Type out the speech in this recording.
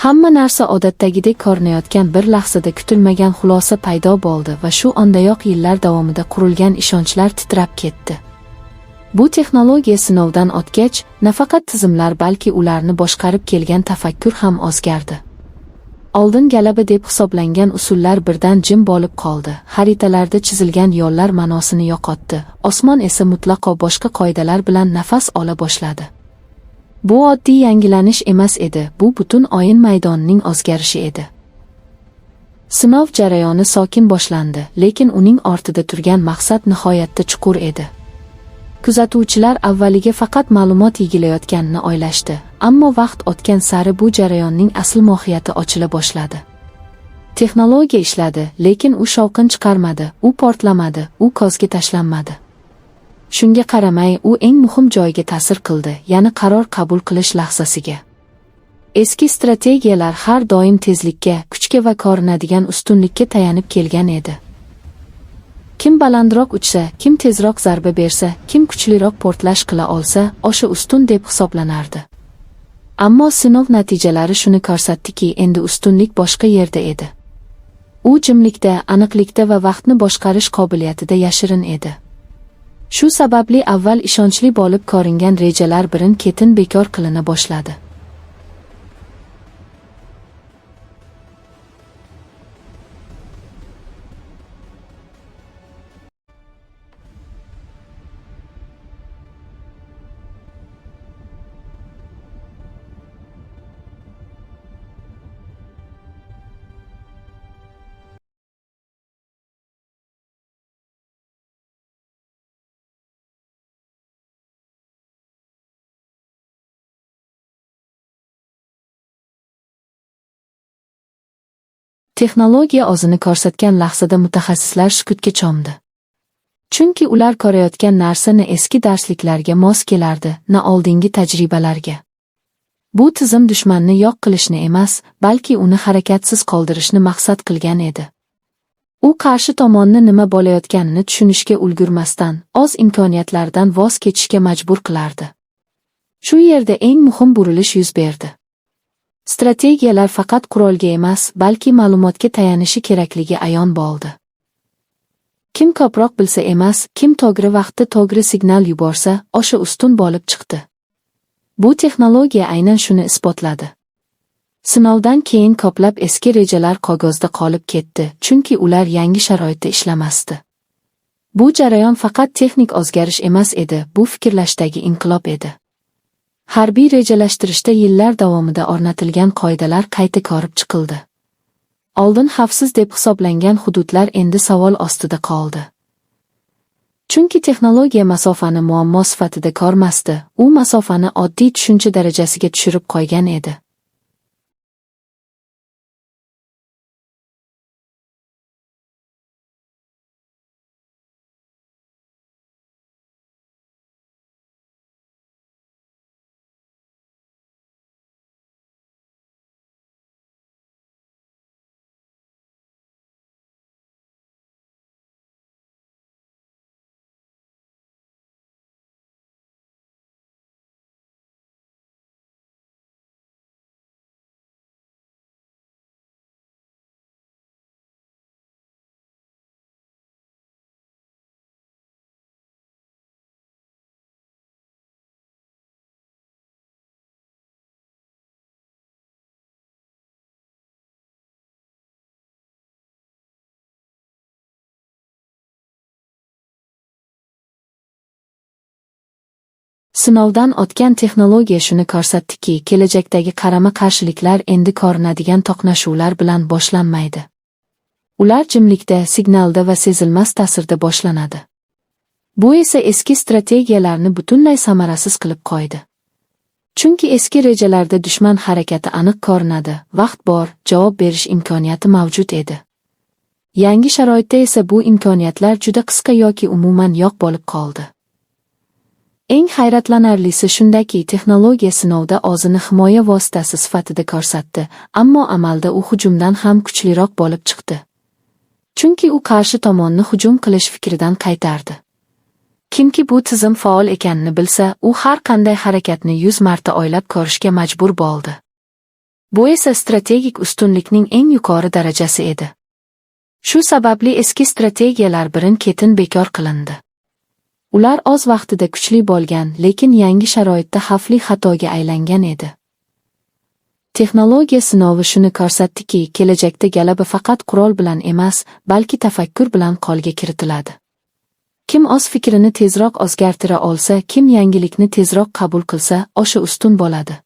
Hamma narsa odatdagidek ko'rinayotgan bir lahzada kutilmagan xulosa paydo bo'ldi va shu ondayoq yillar davomida qurilgan ishonchlar titrab ketdi. Bu texnologiya sinovdan o'tgach, nafaqat tizimlar, balki ularni boshqarib kelgan tafakkur ham o'zgardi. Oldin g'alaba deb hisoblangan usullar birdan jim bo'lib qoldi. Xaritalarda chizilgan yo'llar ma'nosini yo'qotdi. Osmon esa mutlaqo boshqa qoidalar bilan nafas ola boshladi. Bu oddiy yangilanish emas edi, bu butun o'yin maydonining o'zgarishi edi. Sinov jarayoni sokin boshlandi, lekin uning ortida turgan maqsad nihoyatda chuqur edi. Kuzatuvchilar avvaliga faqat ma'lumot yegilayotganini o'ylashdi, ammo vaqt o'tgan sari bu jarayonning asl mohiyati ochila boshladi. Texnologiya ishladi, lekin u shovqin chiqarmadi, u portlamadi, u ko'zga tashlanmadi. Shunga qaramay, u eng muhim joyga ta'sir qildi, ya'ni qaror qabul qilish lahzasiga. Eski strategiyalar har doim tezlikka, kuchga va ko'rinadigan ustunlikka tayanib kelgan edi. Kim balandroq uchsa, kim tezroq zarba bersa, kim kuchliroq portlash qila olsa, o'sha ustun deb hisoblanardi. Ammo sinov natijalari shuni ko'rsatdiki, endi ustunlik boshqa yerda edi. U jimlikda, aniqlikda va vaqtni boshqarish qobiliyatida yashirin edi. Shu sababli avval ishonchli bo'lib ko'ringan rejalar birin-ketin bekor qilina boshladi. Texnologiya o'zini ko'rsatgan lahzada mutaxassislar sukutga cho'mdi. Chunki ular ko'rayotgan narsa na eski darsliklarga mos kelardi, na oldingi tajribalarga. Bu tizim dushmanni yo'q qilishni emas, balki uni harakatsiz qoldirishni maqsad qilgan edi. U qarshi tomonni nima bo'layotganini tushunishga ulgurmasdan, o'z imkoniyatlaridan voz kechishga majbur qilardi. Shu yerda eng muhim burilish yuz berdi. Strategiyalar faqat qurolga emas, balki ma'lumotga tayanishi kerakligi ayon bo'ldi. Kim ko'proq bilsa emas, kim to'g'ri vaqtda to'g'ri signal yuborsa, o'sha ustun bo'lib chiqdi. Bu texnologiya aynan shuni isbotladi. Sinovdan keyin ko'plab eski rejalar qog'ozda qolib ketdi, chunki ular yangi sharoitda ishlamasdi. Bu jarayon faqat texnik o'zgarish emas edi, bu fikrlashdagi inqilob edi. Harbiy rejalashtirishda yillar davomida o'rnatilgan qoidalar qayta ko'rib chiqildi. Oldin xavfsiz deb hisoblangan hududlar endi savol ostida qoldi. Chunki texnologiya masofani muammo sifatida ko'rmasdi, u masofani oddiy tushuncha darajasiga tushirib qo'ygan edi. Sinovdan o'tgan texnologiya shuni ko'rsatdiki, kelajakdagi qarama-qarshiliklar endi ko'rinadigan to'qnashuvlar bilan boshlanmaydi. Ular jimlikda, signalda va sezilmas ta'sirda boshlanadi. Bu esa eski strategiyalarni butunlay samarasiz qilib qo'ydi. Chunki eski rejalarda dushman harakati aniq ko'rinadi, vaqt bor, javob berish imkoniyati mavjud edi. Yangi sharoitda esa bu imkoniyatlar juda qisqa yoki umuman yo'q bo'lib qoldi. Eng hayratlanarlisi shundaki, texnologiya sinovda o'zini himoya vositasi sifatida ko'rsatdi, ammo amalda u hujumdan ham kuchliroq bo'lib chiqdi. Chunki u qarshi tomonni hujum qilish fikridan qaytardi. Kimki bu tizim faol ekanini bilsa, u har qanday harakatni 100 marta o'ylab ko'rishga majbur bo'ldi. Bu esa strategik ustunlikning eng yuqori darajasi edi. Shu sababli eski strategiyalar birin-ketin bekor qilindi. Ular oz vaqtida kuchli bo'lgan, lekin yangi sharoitda xavfli xatoga aylangan edi. Texnologiya sinovi shuni ko'rsatdiki, kelajakda g'alaba faqat qurol bilan emas, balki tafakkur bilan qo'lga kiritiladi. Kim o'z fikrini tezroq o'zgartira olsa, kim yangilikni tezroq qabul qilsa, o'sha ustun bo'ladi.